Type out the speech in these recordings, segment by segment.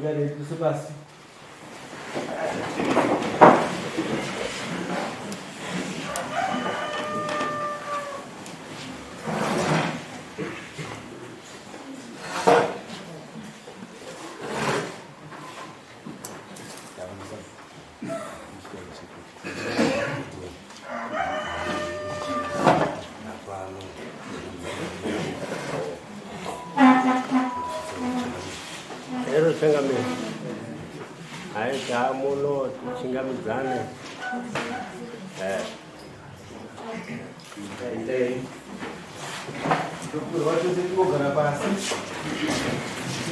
Regardez tout se passe. Mulo chingamidzane wacho sekugara pasi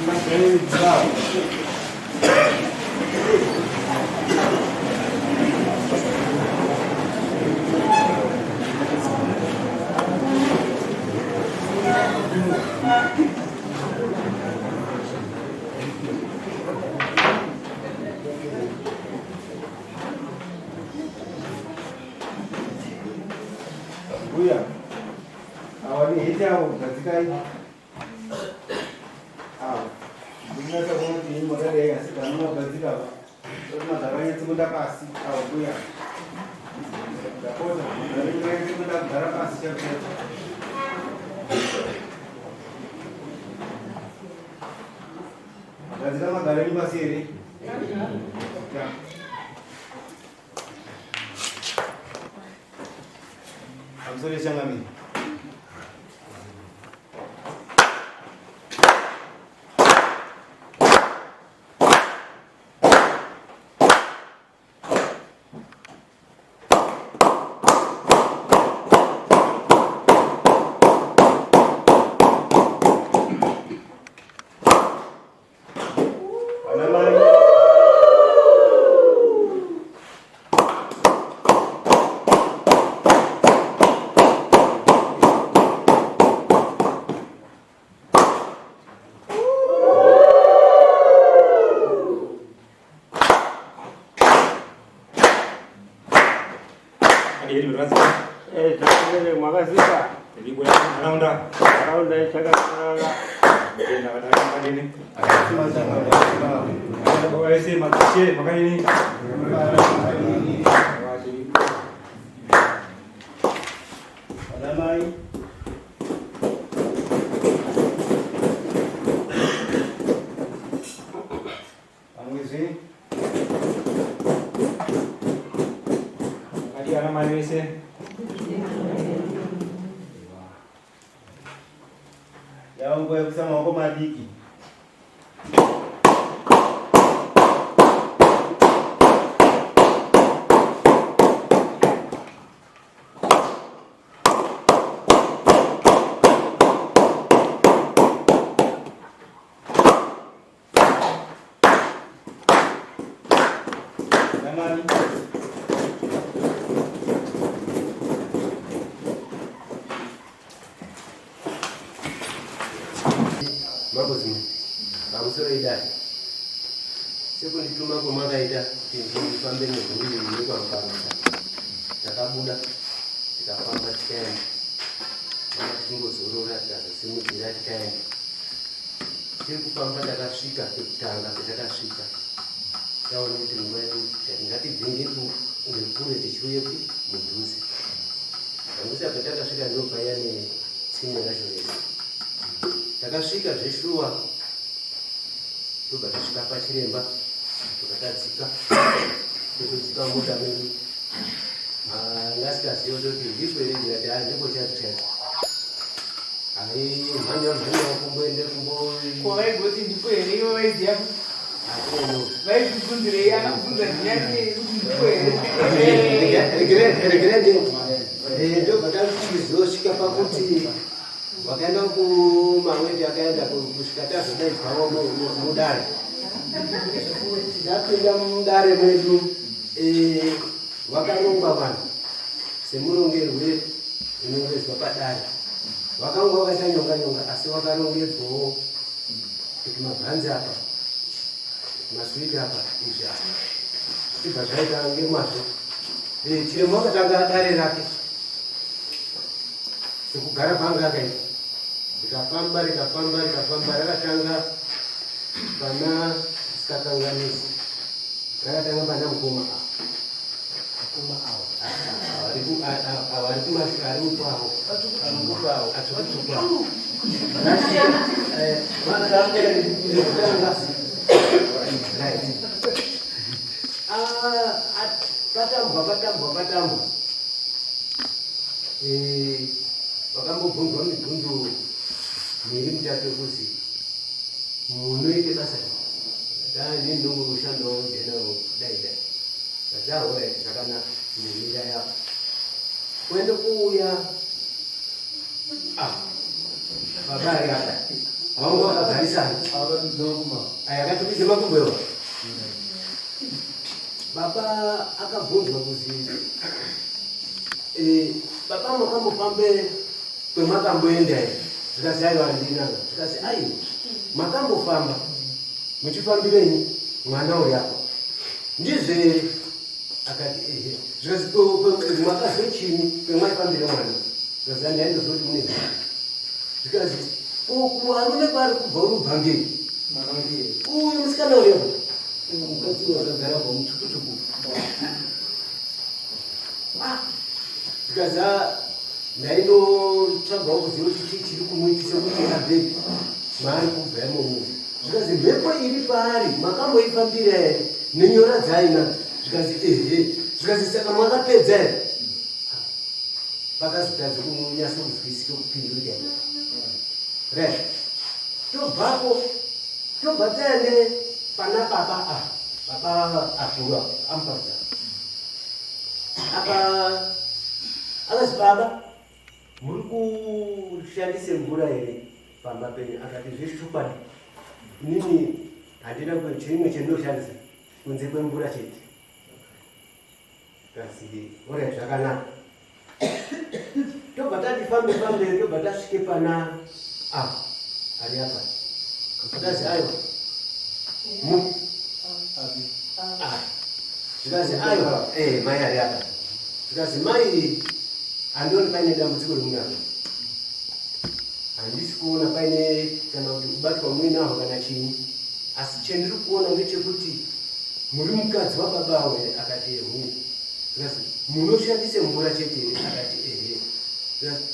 magaidzao Buya, awani hiti hao katika hii. Buya sa kama tini mara deh asik kamu katika. Terus madaranya cuma pasi. Buya. Dapat. Dari mereka cuma darah pasi siapa? Katika madaranya masih ini. Ya. Sorry Sangami. Ya ungo kusema wako madiki. Takasvika zveshuwa tobva pachiremba tokatadzika totodzika mota medu ngasikaziva kuti ndiko ere ndikati handiko chati mhanya wakumboende kwaigoti ndipo ere ivo vaiziva vaizvibvunzirei akabvunza ndinyati kuti ndipo ere ndobva tazosvika pakuti wakaenda kumamweti akaenda kusvika tazodaidzwawo mudare tapinda mudare medu vakarongwa vanhu semurongerwe inongedzwa padare vakanga vakachanyonga asi vakarongedzwawo kuti mabhanzi apa maswiti apa izvi zvibva zvaita ngemazvo chirembo akatanga dare rake sekugara panga akaita rikafamba rakatanga pana sikakanganisi rakatanga pana mukoma ari mukwavo atukutukwawo patambwa vakambobvunzwa mibvunzo miri mutatu kuzi munoite basa ndinongoushandawo ndenaro daidai zvazaora zvakanaka mumira yavo kuende kuuya vabari apa vangu vakagarisana ayakatopidze makumbewa baba akabvunzwa kuzi baba makambofambe kwemakamboenda here zvikasi aiwa handinanga zvikasi ai makambofamba muchifambirenyi mwana uri apa ndizve akati ehe zvikasi mwakazwe chini kwemaifambire mwana zvikasi andaindozoti mune zvikasi arune pari kubva urubhangeri uyu musikana uri apa mukadzi wakagara pa mutukutuku zvikasi ndaindotsvagawo kuziva kuti chii chiri kumuitisa kuti abhebhi maari kubva imomuzi zvikasi mhepo iri paari makamboifambira here nenyora dzaina zvikasi ehe zvikasi saka mwakapedza here pakazotadza kunyasa kuzwisika kupindurika right tobvapo tobva taende pana baba akura Muparutsa akazi baba muri kushandise mvura here pamba penyu akati zveshupani inini handina chimwe chendoshandisa kunze kwemvura chete kasi ora zvakanaka tobva tati fambe tobva tasvike pana ari apa zvikasi aiwa zvikasi aiwa mai ari apa zvikasi mai handioni paine dambudziko remunako handisi kuona paine kana kuti kubatwa muinaho kana chini asi chendiri kuona ndechekuti muri mukadzi wababa here akati ehu zvikasi munoshandise mvura chete here akati ehe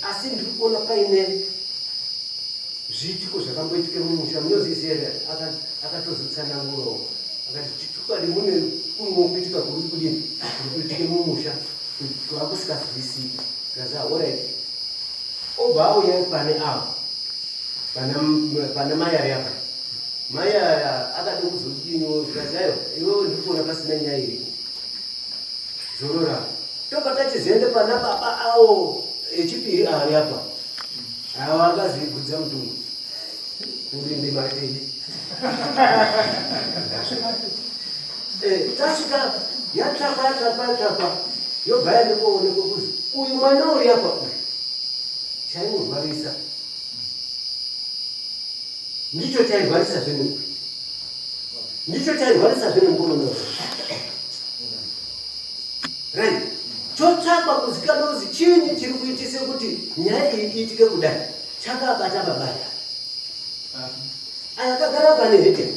asi ndiri kuona paine zviitiko zvakamboitike mumusha munozviziva here akatozotsanangurawo akati chitukadi mune kumwe kuitika kuri kudini kuri kuitike mumusha kwakusikazwisiki kaza alright obva auya pane avo pana mai ari apa mai akada kuzodiniwo zvikazaiwa iwewe ndikuona pasina nyaya iripo zorora tobva tachizoende pana baba awo echipiri ari apa ava akazvigudza mutungu urinde matede tasvika yatsvapa yobva yandokoonekwa kuzi uyu mwana uri apa uyu chaimurwarisa ndicho chairwarisa zvenu mukomana right chotsvakwa kuzikanwa kuzi chiinyi chiri kuitise kuti nyaya iyi iitike kudai chakabata babaya akagara pane hete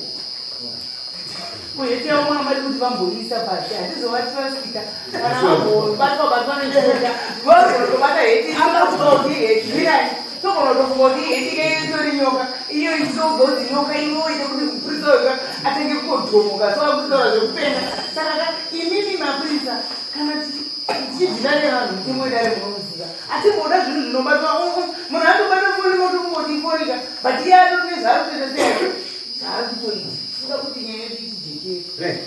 kuhete yomwamadi kuti vamboisa pasi handizovati vasvika kana vambobatwa nejoja vozotobata heti hetiirani tokonotofungoti heti itori nyoka iyo izogozi nyoka inoite kuti mupurisa wega atenge kodhomoka soakutaura zvekupenda saka imimi mapurisa kana tichidhirane vanhu timwedare munomuziva atimboda zvinhu zvinobatwa munhu atobata foni moto kungotifonika but iye atone zvaarikutoitesea zvaari kutoita fuka kuti nyaya yedu itijekeka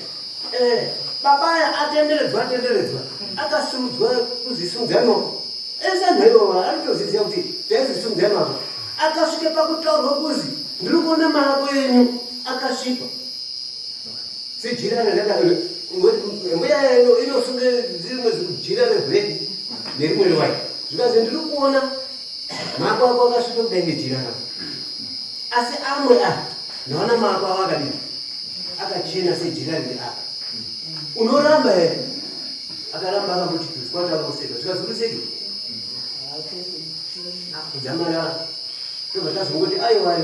babaya atenderedzwa akasurudzwa kuzisunzanwa esanhaiwa aritoziziva kuti taizisunzanwa akasvike pakutaurwa kuzi ndiri kuona mako yenyu akasvipa sejirana mbuya inosunge zimwe jira rebhureki nerimwe rewai zvikazi ndiri kuona mako ako akasvika kudai nejirana asi amwe naona mako avo akadini akachena sejira riri apa unoramba here akaramba akamboti kwatangoseka zvikazuruseki kudzamara tobva tazongoti aiwa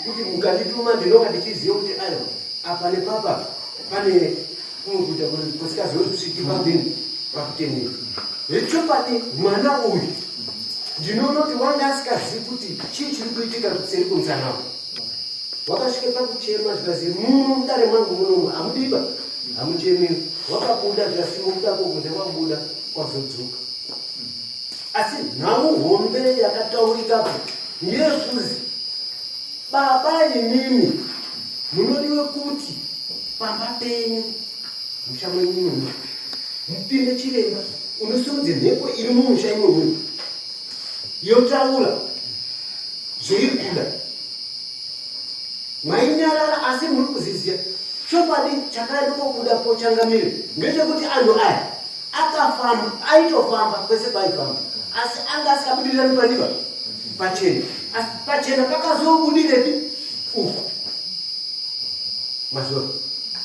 kuti mukandituma ndinonga ndichiziva kuti ayo apa nepapa pane kuita kusikazokusviki pambeni pakutenera echopati mwana uyu ndinoona kuti wanga asikazivi kuti chii chiri kuitika kuseri kumusanavo wakasvike pakuchema zvikazi muno mudare mwangu munomu hamudiba hamuchemiri wakabuda zvikasimuudako kunze kwabuda kwazodzoka asi nhau hombe yakataurikapo ndeyekuzi baba imimi munodiwe kuti pamba penyu musha mwenyumu mupinde chiremba unosumudze mhepo iri mumusha imomuyo yotaura zveiri kuda mwainyarara asi muri kuziziya chopadi chakaenda kobudapo changamire ndechekuti anhu aya akafamba aitofamba kwese kwaifamba asi anga asikabudirirani paniva pachena asi pachena pakazobudirepi uku mazuva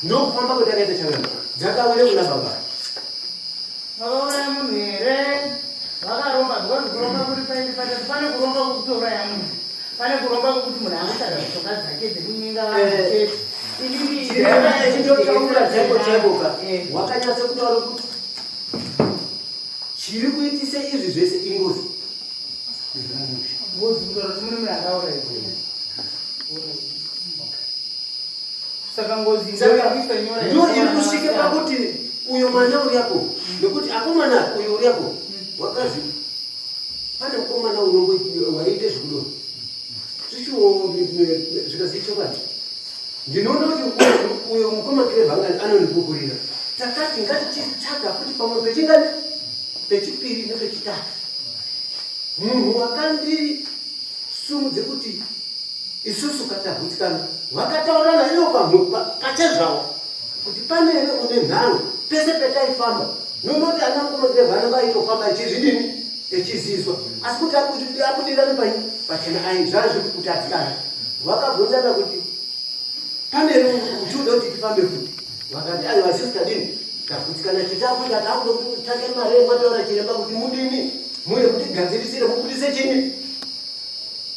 ndokufamba kuti akaita changamire dzakawire kuna baba vakauraya munhu here vakaromba because kuromba kuri paitipatati pane kuromba kukutouraya munhu pane kuromba kuti munhu amusara zvishoka dzake dzekunyenga vanhu chitotaura chaipo chaipoka wakanyatsa kutaura kuti chiri kuitise izvi zvese ingozi ngozi kutaura kuti mune munhu akauraya saka ngozi ndo iri kusvike pakuti uyo mwana uriapo nekuti akomana uyo uriapo wakazi pane mukomana unongo waiite zvekudoro zvikazichokati ndinoona kuti uyo mukomakire vangani anonipupurira takati ngatichitsvaga kuti pamwe pechingani pechipiri nepechitatu munhu wakandisumudze kuti isusu katagutsikana vakataurana iyo pachezvavo kuti panere une nharo pese petaifamba nonoti ana mukomakire vanenge aitofamba echizvidini echiziswa asi kuti abudirani pachena ai zvazviri kuti atikana vakabvunzana kuti panere uchiuda kuti tifambe futi vakati aiwa isusu tadini tagutsikana chitakuita taakuda kuti take mari yemwataura chiremba kuti mudini muye mutigadzirisire mubudise chini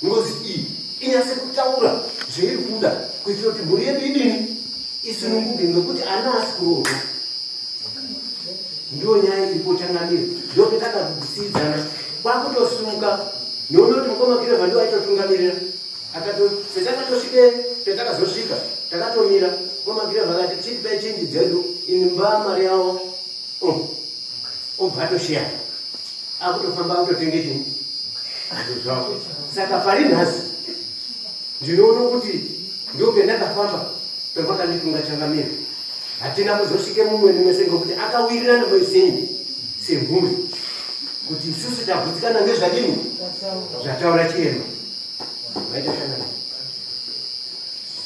ngozi iyi inyase kutaura zveiri kuda kuitira kuti mhuri yedu idini isununguke ngekuti ana asi kurohwa ndo nyaya iripo changamire ndopetakakusidzana kwakutosumuka noona kuti mukomakire vandu aitotungamirira petakazosvika takatomira mukomakire vakati chitipai chinji dzedu inimba mari yavo obva atoshiyana akutofamba akutotenge chini zvavo saka pari nhasi ndinoona kuti ndopendakafamba pemakanditunga changamire hatina kuzosvike mumweni mese ngekuti akawirirana moisenyi semhuri kuti isusu tagutsikana ngezvadini zvataura chirema maita shanani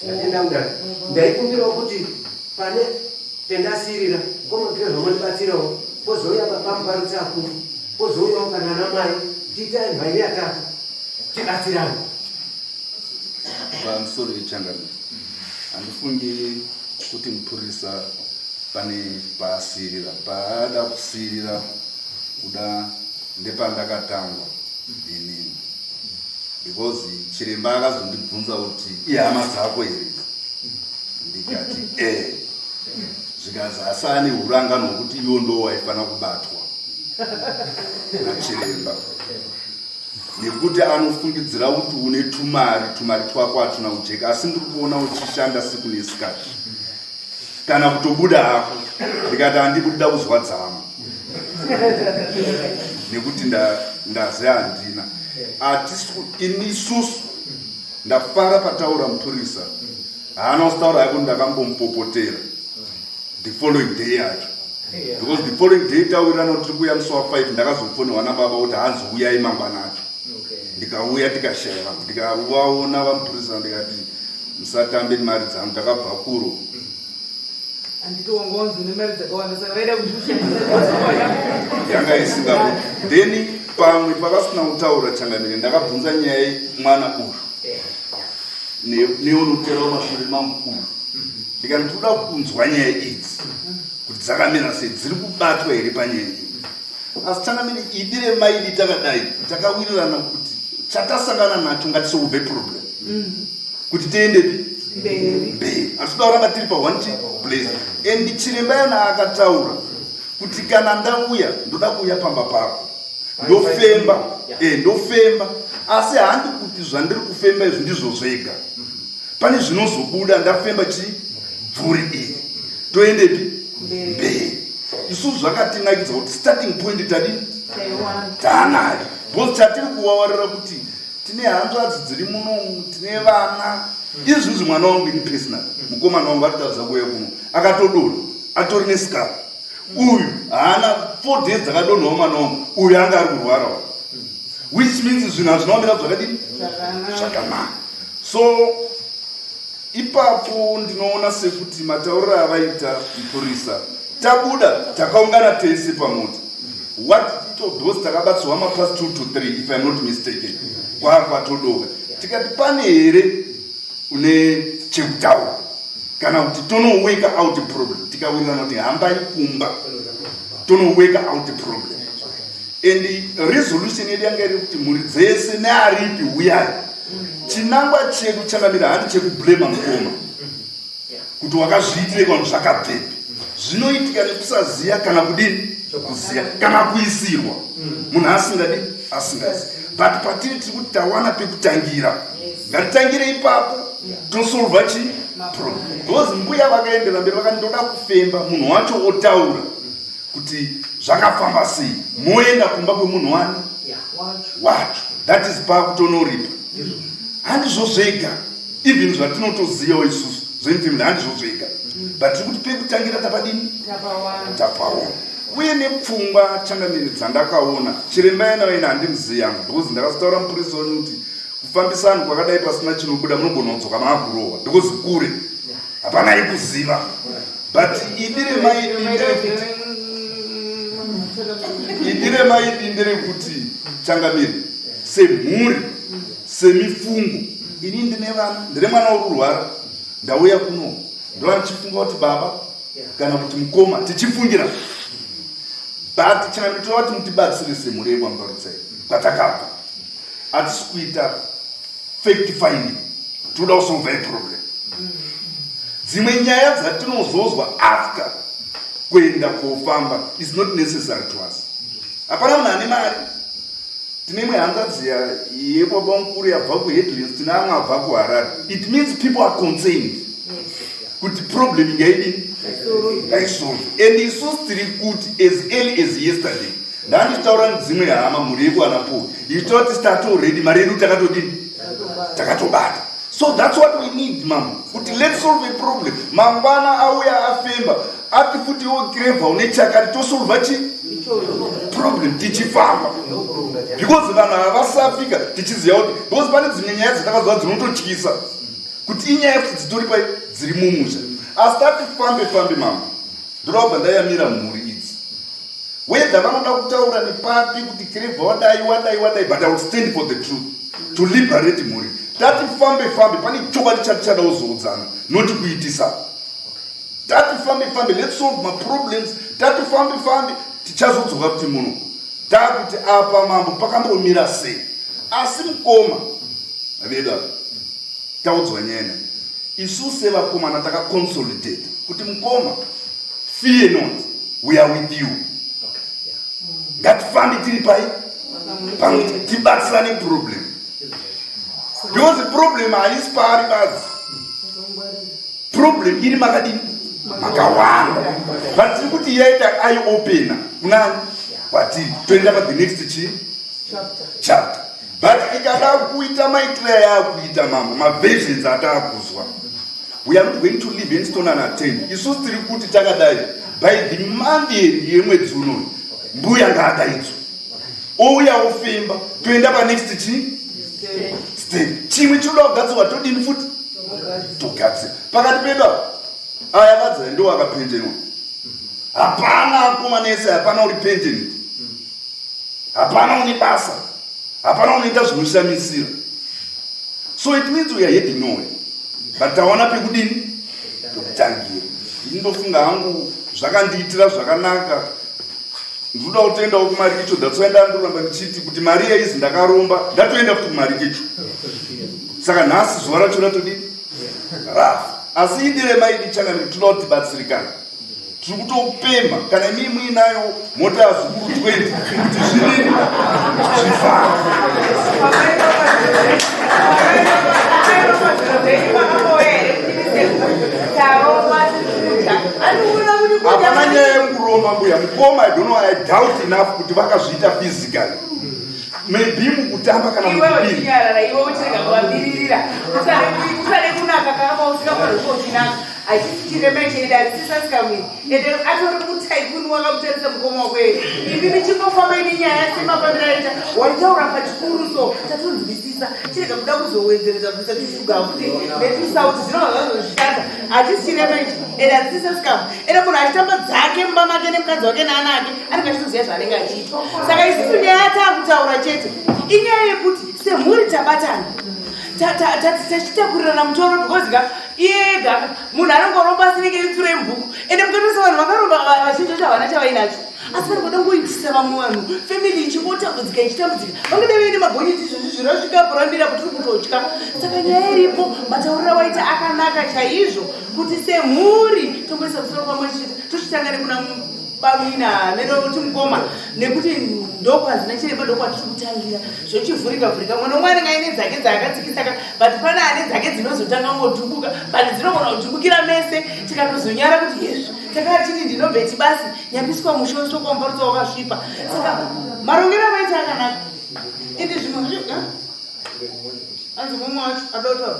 atenda kudaro ndaikumbirawo kuti pane pendasirira komakire zvamandibatsirawo pozouya pamuparutsa akuru pozouyawo kana anamai tiitai mhaine yatatu tibatsirane pamusoro yechangamire handifungi kuti Mupurutsa pane paasirira paada kusirira kuda ndepandakatangwa inini because chiremba akazondibvunza kuti ihama dzako here ndikati zvikazi asane hurangano hwekuti iwo ndo waifana kubatwa nachiremba nekuti anofungidzira kuti une tumari twako hatuna kujeka asi ndiri kuona uchishanda siku nesikati kana kutobuda hako ndikati handikuda kuzwadzama nekuti ndazi handina isusu ndafara pataura Mupurutsa haana usitaura yako ndakambomupopotera the following day yacho because the following day taurirana kuti tiri kuuya musi wa5 ndakazofonerwa nababa kuti hanzouyai mangwanacho ndikauya tikashayira ndikawaona vaMupurutsa ndikati musatambe mari dzangu ndakabva kuro yanga isinga then pamwe pakasina kutaura changamire ndakabvunza nyaya mwana uyu neunoterawo mashure mamukuru ndikati toda kunzwa nyaya idzi kuti dzakamira sei dziri kubatwa here panyaya iyi asi changamire idi remaidi takadai takawirirana kuti chatasangana nacho ngatisoubve problem kuti tiendepi mberi. Hatinoda kuramba tiri pa1 place. And chiremba yana akataura kuti kana ndauya ndoda kuuya pamba pako ndofemba ndofemba, asi handi kuti zvandiri kufemba izvi ndizvo zvega, pane zvinozobuda ndafemba chibvuri iri toendepi mberi. Isusu zvakatinakidza kuti starting point tadini tanayo, because chatiri kuvavarira kuti tine hanzvadzi dziri munomu, tine vana. Izvi mwana wangu ini personal, mukomana wangu atadza kuuya kuno akatodora atori nesikara. Uyu haana 4 days dzakadonhawo mwana wangu, uyu anga ari kurwara, which means zvinhu hazvinoomera zvakadini zvakanaka. So ipapo ndinoona sekuti matauriro avaita Muparutsa, tabuda takaungana tese pamota. What of those takabatsirwa mapast 2 to 3 if I'm not mistaken, kwatodoka tikati pane here une chekutaura kana kuti tono wake out problem, tikawirirana kuti hambai kumba tono wake out problem. And the resolution yedu yanga iri kuti mhuri dzese nearipi uyai, chinangwa chedu chakamira handi chekublema mukoma kuti wakazviitire vanhu zvakabvepi, zvinoitika nekusaziya kana kudini kuziya kana kuisirwa munhu asingadini asingazi. But patiri tiri kuti tawana pekutangira, ngatitangire ipapo tosolva chi problem. Because mbuya vakaendera mberi vakati ndoda kufemba, munhu wacho otaura kuti zvakafamba sei, moenda kumba kwemunhu wani wacho, that is pakutonoripa. Handizvo zvega, even zvatinotozivawo isusu zvenfamily handizvo zvega, but tiri kuti pekutangira tapadini tapaona. Uye nepfungwa changamiri dzandakaona, chiremba yana handimuzivi yangu, because ndakazotaura Muparutsa kuti kufambisana kwakadai pasina chinobuda munogona kudzoka maakurohwa, because kure hapanai kuziva. But idire kuti changamiri semhuri semifungo, ini ndine vana, ndine mwana wokurwara, ndauya kuno ndova ndichifunga kuti baba kana kuti mukoma tichifungira. But changamiri tova kuti mutibatsire semhuri yeMuparutsa patakabva, hatisi kuita fact finding, toda kusolva problem. Dzimwe nyaya dzatinozozwa after kuenda kofamba is not necessary to us. Hapana munhu ane mari, tine imwe hanzvadzi yebaba mukuru yabva kuheadlands, tine amwe abva kuHarare. It means people are concerned kuti problem ingaidini aisolve. And isusu tiri kuti as early as yesterday ndandichitaura nedzimwe hama mhuri yekuanapo ichitoti start already mari yedu takatodini takatobata. So that's what we need, mama, kuti let's solve a problem. Mangwana auya afemba ati futi wokreva une chakati tosolva chi problem tichifamba, because vanhu havasafika tichiziva kuti, because pane dzimwe nyaya dzatakazva dzinototyisa kuti inyaya kuti dzitori pai dziri mumusha. Asi tati fambe mama, ndoda kubva ndayamira mhuri idzi, whether vanoda kutaura nepapi kuti kreva wadai, but I will stand for the truth to liberate mhuri. Tati fambe pane chokwadi chatichada kuzoudzana, not kuitisa. Tati fambe, let's solve my problems. Tati fambe tichazodzoka kuti muno takuti apa mambo pakambomira sei. Asi mukoma aveda taudzwa nyaya, isusu sevakomana takaconsolidate kuti mukoma, fear not, we are with you. Ngatifambe tiri pai tibatsirane problem, because the problem haisi paari badzi, problem iri makadini makawanda. But tiri kuti yaita eye opener kunani kwatiri toenda pa the next chapter. But ikada kuita maitira yakuita mama maversions atakuzwa, we are not going to live in stone unattended. Isusu tiri kuti takadai by the Monday yemwedzi unoyu mbuya ngaadaidzwa ouya ofemba toenda pa next step. Chimwe chinoda kugadzirwa todini futi togadzira pakati pedu aya vadzai ndo akapenjenwa. Hapana akomana ese, hapana uri pensioned, hapana une basa, hapana unoita zvinoshamisira. So it means we are heading nowhere, but tawana pekudini pekutangira. Ndinofunga hangu zvakandiitira zvakanaka, ndoda kutoendawo kumari kicho. That's why ndandoramba ndichiti kuti mari yaizi ndakaromba ndatoenda kuti kumari kicho. saka nhasi zuva racho ratodii rafa. Asi idire maidi chakani tinoda kutibatsirikana. Tiri kutopemha kana imi muinayo mota yazukuru 20 kuti zvinini zvifara. Hapana nyaya yekuromba mbuya mukoma. I don't know, I doubt enough kuti vakazviita physically. Maybe mukutamba kana mukubiri. Iwe uchirega kuvabiririra. Usade kunaka kama usingakona kuchinaka. Achisichiremechedarisisa sikamwini. Ende atori kutaikuni wakamutarisa mukoma wake. Ivi michingofamba ine nyaya semapandiraita. Waitaura pachikuru so tatonzwisisa. Chirega kuda kuzowedzereza kuisa tushuga kuti netusauti zvinova zvazozvishanda. Achisichiremeche. Ende arisisa sikamwe. Ende munhu achitamba dzake mumba make nemukadzi wake naana ake anenge achitoziva zvaanenge achiita. Saka isusu nyaya taakutaura chete inyaya yekuti semhuri tabatana tachitakurirana mutoro because iyega munhu anongoromba asinenge itsure mubhuku ende mukatarisa vanhu vakaromba vazhinji vacho havana chavainacho asi vari kuda ngoitisa vamwe vanhu family ichikotambudzika ichitambudzika vangada vaine magonyeti izvozvi zvirasvika purambira kuti tiri kutotya. Saka nyaya iripo mataurira waita akanaka chaizvo kuti semhuri tongoisa musoro pamwe tochitanga nekuna bamina nenoti mukoma nekuti ndokwanzi nachiremba ndokwatiri kutangira zvochivhurika-vhurika mwana umwe anenge aine dzake dzaakatsikisaka but pana ane dzake dzinozotanga ngodhubuka but dzinogona kudhubukira mese tikatozonyara kuti yezvo takatini ndinobheti basi nyambiswa musho sokwambarutsa wakasvipa. Saka marongero amaita akanaka ende zvimwe zvacho anzi mumwe wacho adotaura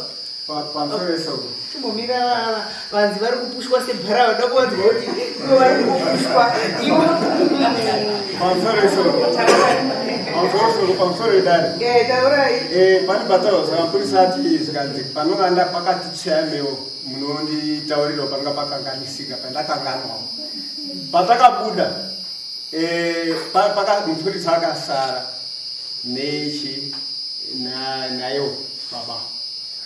chimbomira vanzi vari kupushwa sebhara vada kuvanzwa kuti ivo vari kupushwa ivo pamusoro idari taurai pani batauro saka mapurisa ati zvikanzi panonganda pakati chaimeo munonditaurirawo panga pakanganisika pandakanganwawo patakabuda mupurisa akasara nechi nayo baba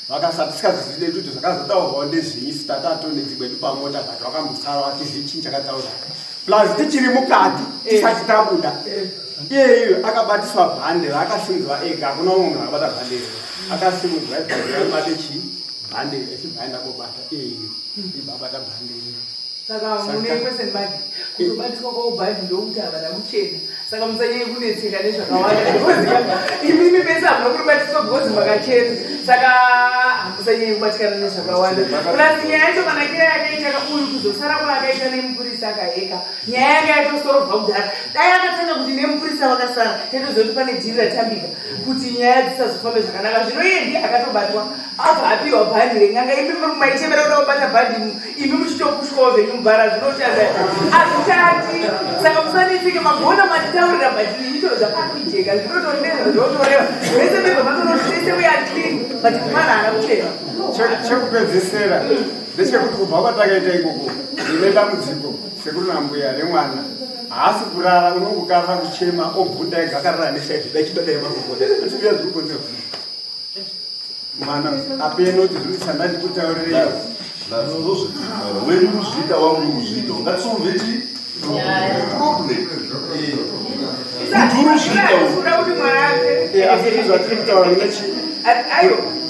vakasatisikazvizide kuti zvakazotaurwawo ndezvinyi tatato nedzimwedu pamota but vakambosara vatizivi chii chakataura plus tichiri mukati tisati tabuda iyeyo akabatiswa bhande raakasimudzwa ega hakuna munhu akabata bhande iro akasimudzwa ibate chii bhande echibhaenda kobata iyeyo ibabata bhande iro. Saka mune question mark kutobatiswa kwaubhandi ndokuti havana kuchena saka musanyanye kunetseka nezvakawanda imimi pese hamuna kutobatiswa because makachena saka hamusanyanye kubatikana nezvakawanda plus nyaya yacho manakira yakaita uyu kuzosara kwaakaita nemupurisa akaheka nyaya yake yatosorobva kudhara dai akatanga kuti nemupurisa vakasara taitozoti pane dhiri ratambika kuti nyaya dzisazofambe zvakanaka zvino iye ndiye akatobatwa abva apiwa bhandi ren'anga imi maichemera kuda kubata bhandi imi muchitopushwawo venyu mubhara zvinoshanda hazvishandi. Saka musanetseke magona matitaurira bhati ichito zvakakujeka zvinotondeza zvotoreva vese bezvo matonotese we are clean but kumana haana kuchena. Chekupedzisira ndechekuti kubva kwatakaita ikoko ine dambudziko sekuru nambuya remwana haasi kurara unongokarara kuchema obvuta ega akarara neshaizvida chidodai makugoda achiuya zviri kukonzera mwana apeno kuti zviri sandandi kutaurireyo when you read our music, that's all very problem.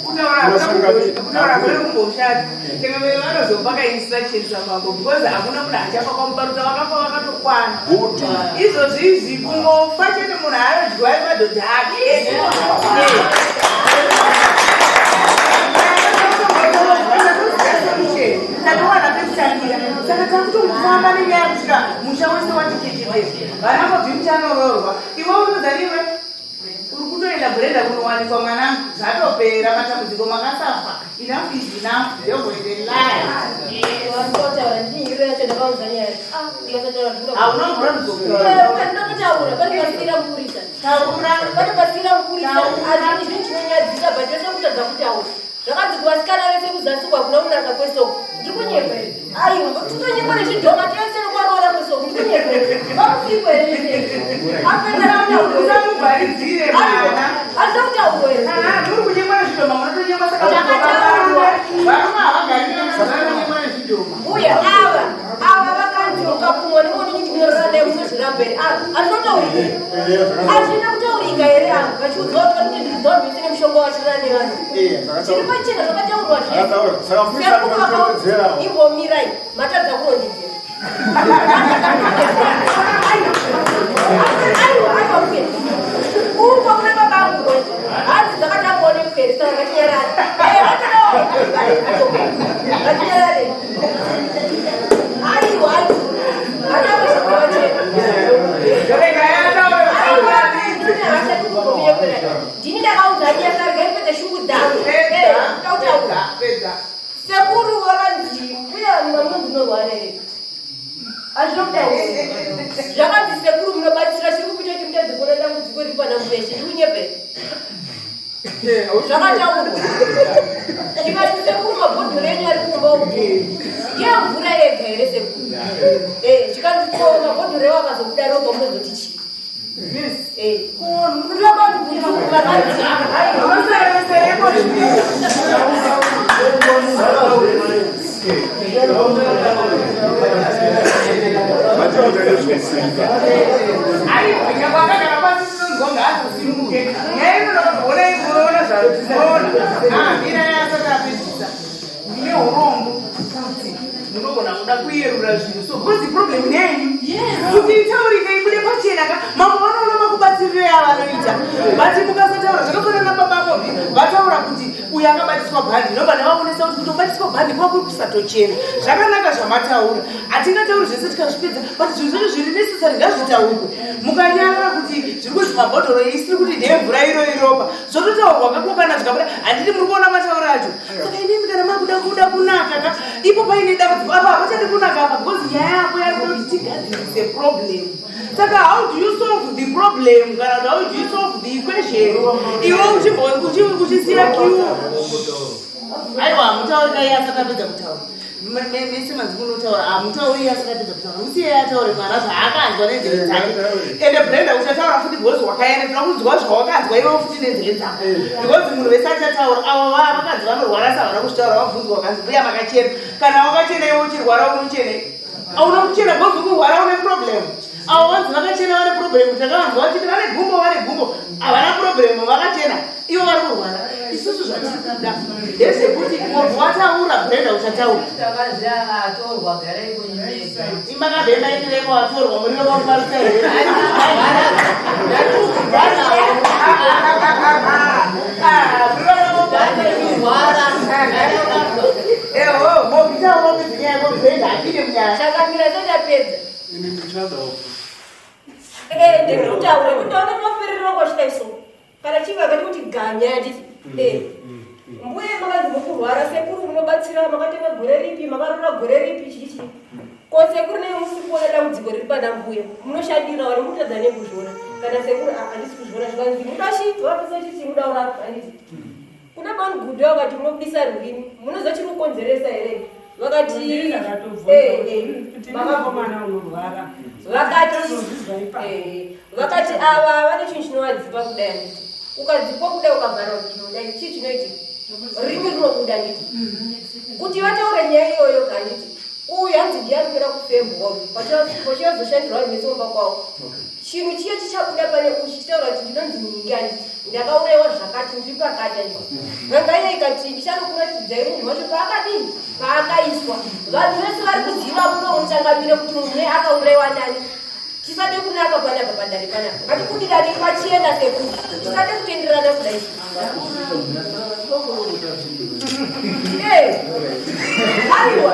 kutaura kwerumboshat tengamere vanozopaka instructions amambo because hakuna munhu achafa kwamuparutsa vakafa vakatokwana izvozvi izvi kungofa chete munhu anodywa madhodha ake tatowana pekutangira saka takutofamba nenyaya kusvika musha wese watichechetere vana mabvi muchanororwa iwe unozaniwe uri kutoenda brenda kunowanikwa mwanangu zvatopera matambudziko makasafa enough is enough hauna mvura zvakadzi kuvasikana vese kuzasukwa kuna kunaka kwesoko ndiri kunyepere aiwa titonyekwa nechidhoma tese nekwarora kwesoko ndiri kunyepere vakufikwa here apenderaamubharidzire mwana hazvida kutaurwa muri kunyekwa nezvidhoma munotonyekwa saka varume havagarinaaanyekwa nezvidhoma uya ava vakanzi ukapumwa nemonini tinyorora nemunozviramberi hazvinotaurika hazvina kutaurika munyika here yangu vachiudzwa kuti vanoti ndiridzorwisine mushonga wachirani vanhu chiri pachena zvakataurwa zveiimbomirai matadza kurondedzera uko kune babangu hanzi dzakatangaone kuperi saka ngatinyarare ngatinyarare aiwa ndini ndakaudzaiyasargaipedza shuku dzangu sekuru vakanzi uya mamwe munorwarere azvinokutaura zvakanzi sekuru munobatsira chiri kuita kuti mutadzikona dambudziko riri pana muveshe ndikunyepera zvakataurwa tikati sekuru mabhodhoro enyu ari kumba uti ndiyamvura yega here sekuru chikanzi ko mabhodhoro ewo akazobuda roga munozoti chii munogona kuda kuyerura zvinhu so because problem yenyu kuti itaurike ibude pachenaka mambo vanoona makubatsiriro avanoita bati mukasataura zvakafanana babavo vataura kuti uyu akabatiswa bhandi nobva ndavaonesa kuti kutobatiswa bhandi kwakuri kusatochena zvakanaka zvamataura hatingatauri zvese tikazvipedza but zvinhu zvedu zviri necessary ngazvitaurwe mukanyarara kuti zviri kuzi mabhodhoro isiri kuti ndemvura iro iropa zvototaurwa kakokana zvikabuda handiti muri kuona mataura acho saka inini kana makuda kunaka ka ipo paine dambudziko apa hapachadi kunaka apa because nyaya yako yakuda kuti tigadzirise problem saka how do you solve the problem kana kuti how do you solve the equation iwe uchisiya kiu aiwa mutauri kai asakapedza kutaura mese manzi munotaura mutauri asakapedza kutaura musiye yataure mara zvaakanzwa nenzeve dzake ende brenda uchataura futi because wakaenda tinoda kunzwa zvawakanzwa iwe futi nenzeve dzako because munhu vese achataura avo vakanzi vanorwara savana kuchitaura vabvunzwa vakanzi uya makachena kana wakachena iwe uchirwara unochena auna kuchena because ukurwara une problem avo vanzi vakachena vane problem takavanzwa vachiti vane gumbo havana problem vakachena ivo vari kurwara isusu zvatikuda ndezvekuti munhu wataura brenda uchataura imakabhemainireko watorwa muri vekumarutsa here chakamira totapedza ndikutaura kuti aunatofererera kwachitaiso kana chingakati kuti ganya yatiti mbuye makanzi mukurwara sekuru munobatsira makatenga gore ripi makarora gore ripi chichi ko sekuru nei musiku kuona dambudziko riri pana mbuya munoshandira wari mutadza nekuzviona kana sekuru handisi kuzviona zvikanzi mudashidwa pesa chiti muda urapa handiti kuna bangudo vakati munobudisa rurimi munozochiri kukonzeresa here vakati vakati ava vane chinhu chinovadzipa kudai handiti ukadzipa kudai ukabvara kudai chii chinoiti rimi rinobuda nditi kuti vataure nyaya iyoyo kanditi uyu hanzi ndiyaripera kufembwa pachivazoshandirwa nemesomba kwavo chinhu chiye chichabuda pane uchitaura kuti ndinonzi nyinga nditi ndakaurewa zvakati ndiri pakati anditi ngangaiya ikati ndichanokuratidzai munhu wacho paakadini paakaiswa vanhu vese vari kuziva munomuchangamire kuti munhu akaurewa nani tisade kunaka panapa padare panapa ngatibudirane pachena sekuti tisade kutenderana kudai aiwa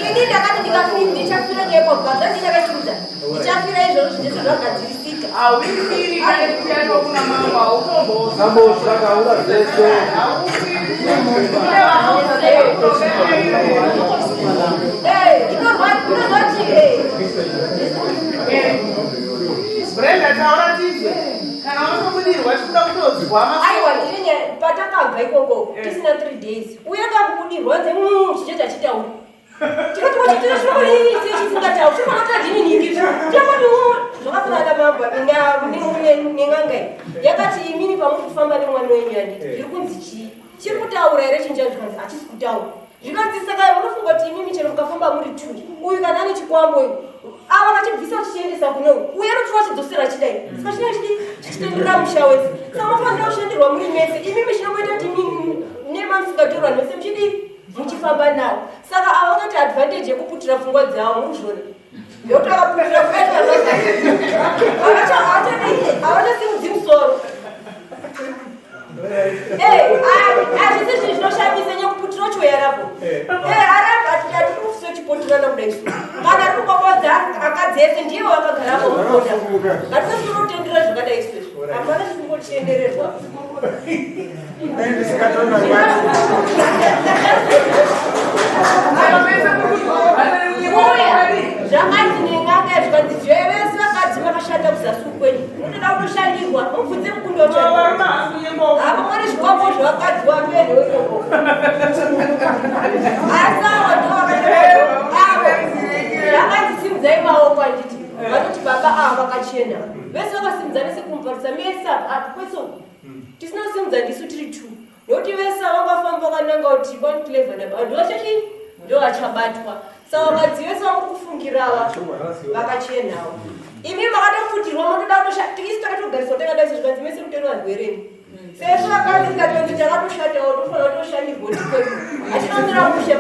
ini ndakati ndikafiri ndichafira ngekwa bhaga ndichakachiudza ndichafira izvozvo zvinezvo zvagadzirisika hauifiri kane kuyano kuna mama hautomboza zvakaura zvese brenda taura tizwe kana watobudirwa chikuda kutozwa aiwa ndinye patakabva ikoko tisina 3 days uye kakubudirwa nze chicho tachitaura tikati wachitira chisingatau chimakatadininingi takati zvakafanana mabva nengangai yakati imini pamwe kufamba nemwana wenyu anditi iri kunzi chii chiri kutaura here chinja zvikanzi hachisi kutaura zvikanzi saka unofunga kuti imimi chero mukafamba muri 2 uyu kana ane chikwambo ava wachibvisa uchiendesa kuno uye anotora chidzosera chidai saka chinenge chichitendera musha wese saka munofanira kushandirwa muri mese imi michinomboita kuti nemamusingatorwa mese muchidi muchifamba nawo saka ava vakati advantage yekuputira pfungwa dzavo muruzvona yokuti vakaputira avanasimudzi musoro azvisi zvinhu zvinoshamisa nyekuputira choyarapo arapo atikufuso chipotirana kudaiso kana ari kukwakwadza akadzi ese ndivo vakagarapo mukoda hatinosikunotendera zvakadai izvozvo hapana chikungotiendererwa zvakanzi nenganga zvikanzi zvevese vakadzi vakashanda kuzasi kwenyu munoda kutoshandirwa mubvunze mukundo hapa mwane zvikwambo zvevakadzi wambene weikoko asawa zvakanzi simudzai maoko anditi vanoti baba ava vakachena vese vakasimudzana sekumuparutsa mese kweso tisina kusimudza ndisu tiri 2 nokuti vese vangafamba vakananga kuti vanclever nabantu vachati ndo vachabatwa saka vakadzi vese vamukufungirava vakachenawo imi makatoputirwa motoda kutotisi takatogarisa takadaisa zvikanzi mese mutero varwereni sezvo vakadzi tikatoti takatoshatawo tofanira kutoshandirwa tikwedu achinomira mushe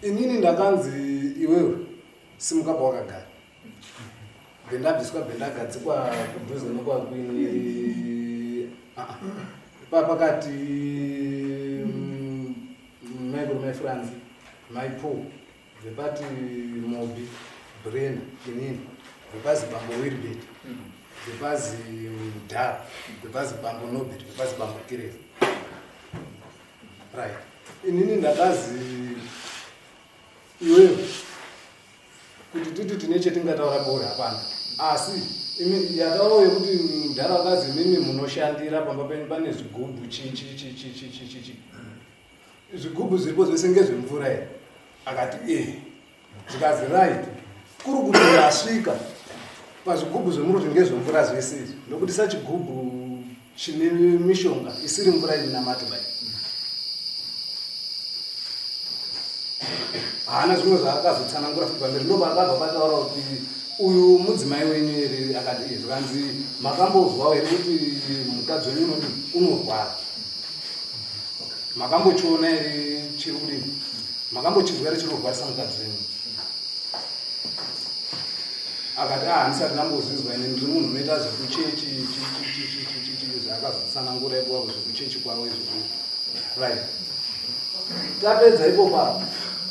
inini ndakanzi iwewe simukabva wakagara bendabviswa bendagadzikwa kudhuze nekwakwini pakati maifrance maipo vepati mobi brena inini vepazi bambo wilbet vepazi mudhara vepazi bambo nobet vepazi bambo kireva right inini ndakazi iwewe kuti titi tine chetingataura bora hapana asi yatauro yekuti mudhara wakazi mimi munoshandira pamba penyu pane zvigubhu zvigubhu zviripo zvese ngezvemvura here akati zvikazi right kuri kuti ndasvika pazvigubhu zvemuruti ngezvemvura zvese izvi nokuti sachigubhu chine mishonga isiri mvura ininamati bai haana zvimwe zvaakazotsanangura futi pamberi ndo paakabva pataura kuti uyu mudzimai wenyu here akati zvikanzi makambozwawo here kuti mukadzi wenyu unorwara makambochiona here chiri kudini makambochizwa here chiri kurwarisa mukadzi wenyu akati handisati ndambozvizwa ine ndiri munhu unoita zvekuchechi zvaakazotsanangura ipoavo zvekuchechi kwavo izvozvo right tapedza ipo pavo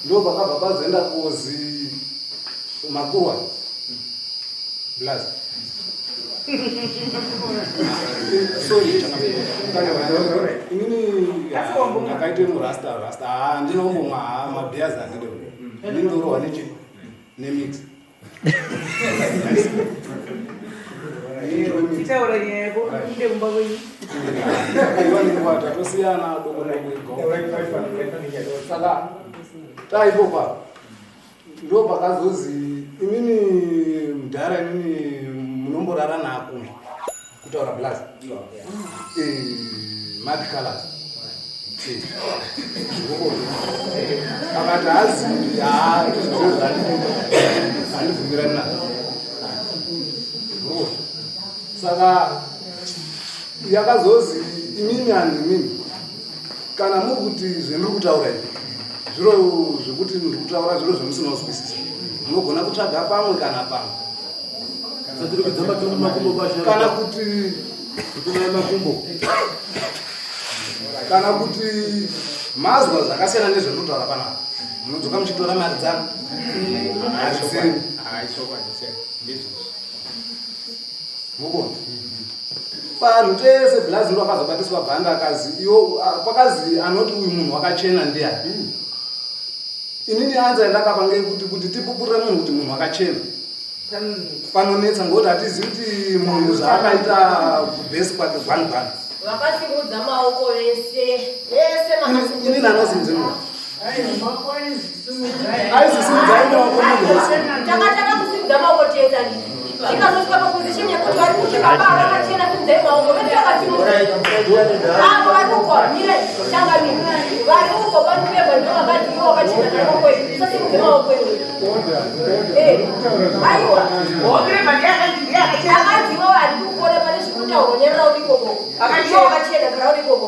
ndo pakabva pazoenda kozi makurwa blazi inini ndakaite murasta ndinombomwa mabhiyazi andide ndindorohwa nechi nemix titaura nyaya yako inde kumba kwenyu aiwa tatosiyana dokodoko saka taipo pa ndo pakazozi imini mudhara imini munomborara nako kutaura blazi mad colors akati hazi handibvumirani nazo saka yakazozi imini handimini kana muri kuti zvendiri kutaura ivi zviro zvekuti ndiri kutaura zviro zvemusinozwisisa munogona kutsvaga pamwe kana pamwe kana kuti makumbo kana kuti mazwa zvakasiyana nezvendiri kutaura panapa munodzoka muchitora mari dzangu mubona panhu tese bhazi ndo akazobatiswa bhanga akazi iwo kwakazi anoti uyu munhu wakachena ndiani inini anza ndakapa ngekuti tipupurire munhu kuti munhu wakachena panonetsa ngokuti hatizivi kuti munhu zvaakaita kubhesi kwake bhanibhani vakasimudza maoko vese inini anosimudza aizisimudzai maoko munhu wese takataka kusimudza maoko tesa tikazosvika papozishini yekuti vari kusvika pava vakachena simudzai maoko vese vakasimudza avo vari uko mire tangamiri vari uko panopegwa ndo vakati ivo vakachena namaoko edu sasimudze maoko edu aiwa akadziva vari kukona pane zvekutaurwa nyarira uri ikoko ivo vakachena gara uri ikoko